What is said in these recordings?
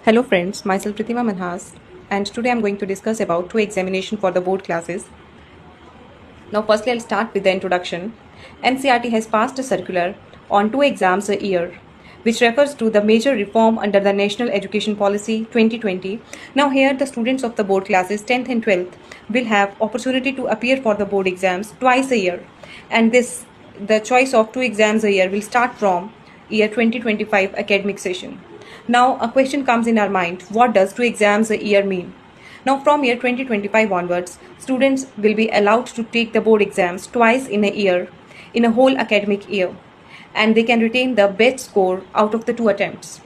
Hello friends, myself Pritima Manhas, and today I'm going to discuss about two examination for the board classes. Now firstly I'll start with the introduction. NCERT has passed a circular on two exams a year which refers to the major reform under the National Education Policy 2020. Now here the students of the board classes 10th and 12th will have opportunity to appear for the board exams twice a year, and the choice of two exams a year will start from year 2025 academic session. Now a question comes in our mind, what does two exams a year mean? Now from year 2025 onwards, students will be allowed to take the board exams twice in a year, in a whole academic year, and they can retain the best score out of the two attempts.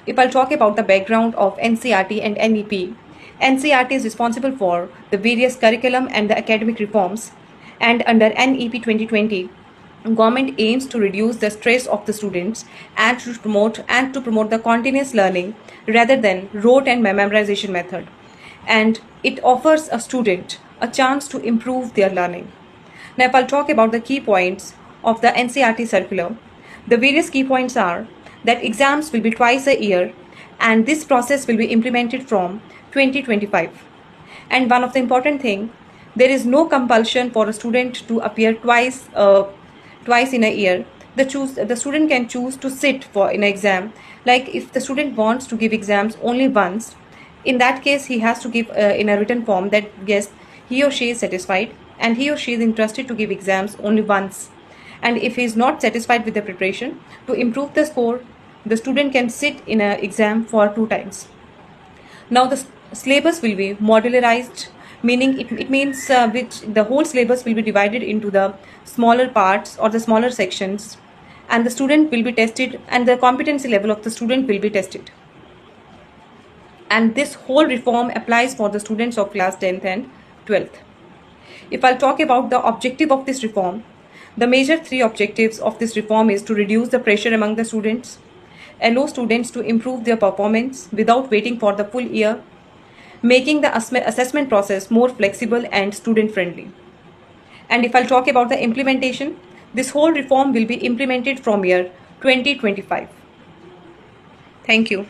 If I'll talk about the background of NCERT and NEP, NCERT is responsible for the various curriculum and the academic reforms, and under NEP 2020, government aims to reduce the stress of the students and to promote the continuous learning rather than rote and memorization method, and it offers a student a chance to improve their learning. Now if I'll talk about the key points of the NCERT circular, the various key points are that exams will be twice a year and this process will be implemented from 2025. And one of the important thing, there is no compulsion for a student to appear twice in a year. The student can choose to sit for an exam. Like if the student wants to give exams only once, in that case he has to give in a written form that yes, he or she is satisfied and he or she is interested to give exams only once. And if he is not satisfied with the preparation, to improve the score, the student can sit in an exam for two times. Now the syllabus will be modularized, meaning it means which the whole syllabus will be divided into the smaller parts or the smaller sections, and the student will be tested and the competency level of the student will be tested. And this whole reform applies for the students of class 10th and 12th. If I'll talk about the objective of this reform, the major three objectives of this reform is to reduce the pressure among the students, allow students to improve their performance without waiting for the full year, making the assessment process more flexible and student friendly. And if I'll talk about the implementation, this whole reform will be implemented from year 2025. Thank you.